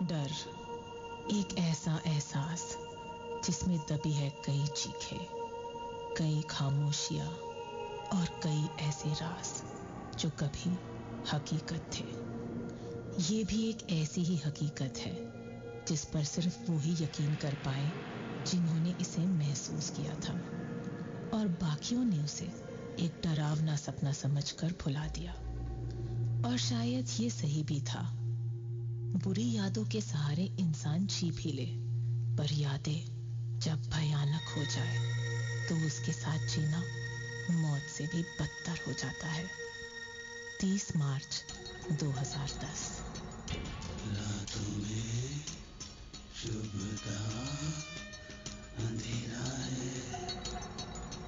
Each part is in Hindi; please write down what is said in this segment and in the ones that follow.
डर, एक ऐसा एहसास जिसमें दबी है कई चीखें, कई खामोशियां और कई ऐसे राज जो कभी हकीकत थे। ये भी एक ऐसी ही हकीकत है जिस पर सिर्फ वो ही यकीन कर पाए जिन्होंने इसे महसूस किया था, और बाकियों ने उसे एक डरावना सपना समझकर भुला दिया। और शायद ये सही भी था। बुरी यादों के सहारे इंसान जी भी ले, पर यादें जब भयानक हो जाए तो उसके साथ जीना मौत से भी बदतर हो जाता है। 30 मार्च 2010। रातों में शुभता, अंधेरा है,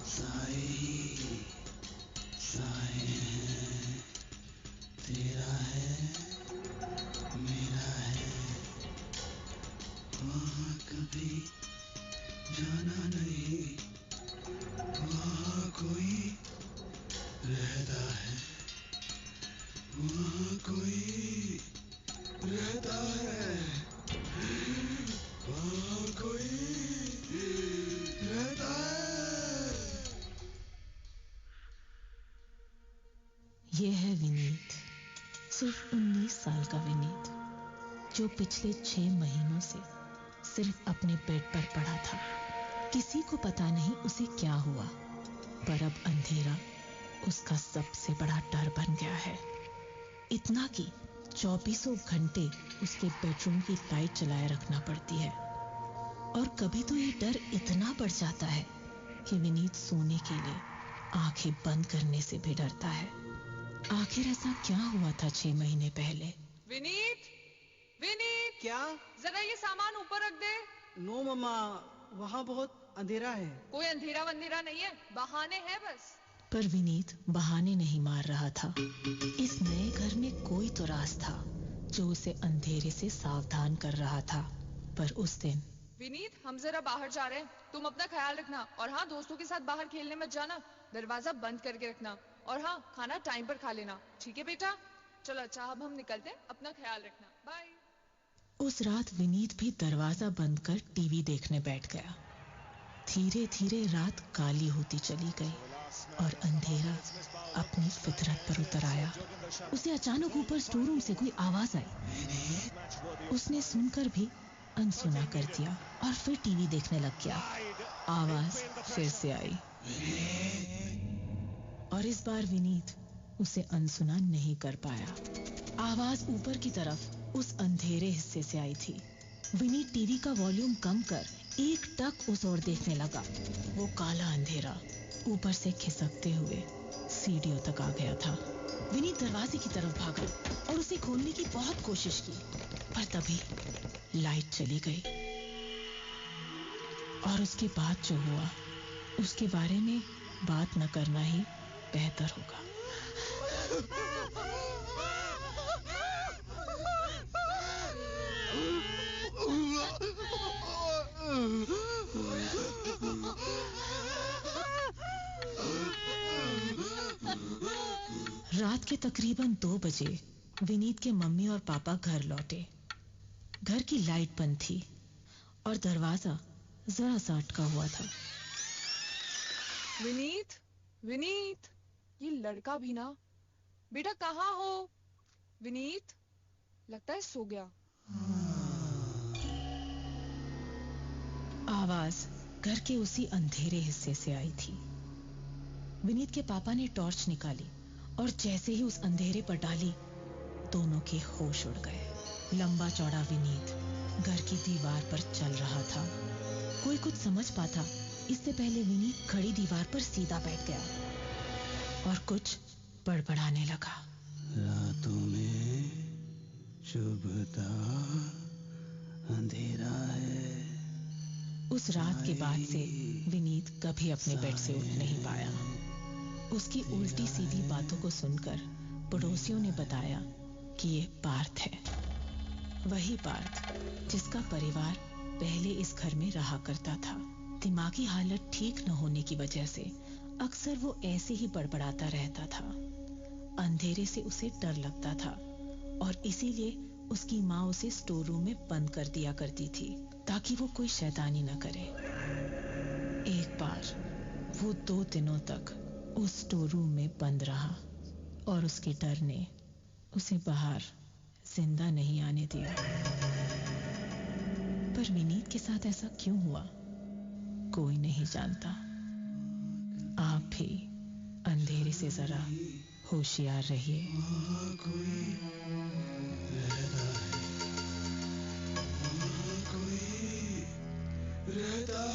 साए ही साए हैं, तेरा है मेरा है, वहाँ कभी जाना नहीं, वहाँ कोई रहता है, वहाँ कोई रहता है, वहाँ कोई रहता है। ये है विनीत, सिर्फ 19 साल का विनीत, जो पिछले 6 महीनों से सिर्फ अपने बेड पर पड़ा था। किसी को पता नहीं उसे क्या हुआ, पर अब अंधेरा उसका सबसे बड़ा डर बन गया है। इतना कि 24 घंटे उसके बेडरूम की लाइट जलाए रखना पड़ती है। और कभी तो ये डर इतना बढ़ जाता है कि विनीत सोने के लिए आंखें बंद करने से भी डरता है। आखिर ऐसा क्या हुआ था 6 महीने पहले? विनीत, विनीत, क्या? जरा ये सामान ऊपर रख दे। नो मम्मा, वहाँ बहुत अंधेरा है। कोई अंधेरा वंधेरा नहीं है, बहाने हैं बस। पर विनीत बहाने नहीं मार रहा था। इस नए घर में कोई तो राज था जो उसे अंधेरे से सावधान कर रहा था। पर उस दिन विनीत, हम जरा बाहर जा रहे हैं, तुम अपना ख्याल रखना। और हाँ, दोस्तों के साथ बाहर खेलने मत जाना, दरवाजा बंद करके रखना। और हाँ, खाना टाइम पर खा लेना, ठीक है बेटा? चलो अच्छा, अब हम निकलते हैं, अपना ख्याल रखना, बाय। उस रात विनीत भी दरवाजा बंद कर टीवी देखने बैठ गया। धीरे धीरे रात काली होती चली गई और अंधेरा अपनी फितरत पर उतर आया। उसे अचानक ऊपर स्टोर रूम से कोई आवाज आई। उसने सुनकर भी अनसुना कर दिया और फिर टीवी देखने लग गया। आवाज फिर से आई और इस बार विनीत उसे अनसुना नहीं कर पाया। आवाज ऊपर की तरफ उस अंधेरे हिस्से से आई थी। विनीत टीवी का वॉल्यूम कम कर एक टक उस ओर देखने लगा। वो काला अंधेरा ऊपर से खिसकते हुए सीढ़ियों तक आ गया था। विनीत दरवाजे की तरफ भागा और उसे खोलने की बहुत कोशिश की, पर तभी लाइट चली गई। और उसके बाद जो हुआ उसके बारे में बात न करना ही बेहतर होगा। रात के तकरीबन 2 बजे विनीत के मम्मी और पापा घर लौटे। घर की लाइट बंद थी और दरवाजा जरा सा अटका हुआ था। विनीत, विनीत, ये लड़का भी ना। बेटा कहाँ हो? विनीत, लगता है सो गया। आवाज घर के उसी अंधेरे हिस्से से आई थी। विनीत के पापा ने टॉर्च निकाली और जैसे ही उस अंधेरे पर डाली, दोनों के होश उड़ गए। लंबा चौड़ा विनीत घर की दीवार पर चल रहा था। कोई कुछ समझ पाता इससे पहले विनीत खड़ी दीवार पर सीधा बैठ गया और कुछ बड़बड़ाने लगा। रातों में शुभता, अंधेरा है। उस रात के बाद से विनीत कभी अपने बेड से उठ नहीं पाया। उसकी उल्टी सीधी बातों को सुनकर पड़ोसियों ने बताया कि ये पार्थ है, वही पार्थ जिसका परिवार पहले इस घर में रहा करता था। दिमागी हालत ठीक न होने की वजह से अक्सर वो ऐसे ही बड़बड़ाता रहता था। अंधेरे से उसे डर लगता था और इसीलिए उसकी माँ उसे स्टोर रूम में बंद कर दिया करती थी ताकि वो कोई शैतानी न करे। एक बार वो 2 दिनों तक उस स्टोर रूम में बंद रहा और उसके डर ने उसे बाहर जिंदा नहीं आने दिया। पर विनीत के साथ ऐसा क्यों हुआ, कोई नहीं जानता। आप भी अंधेरे से जरा होशियार रहिए। वहाँ कोई रहता है, वहाँ कोई रहता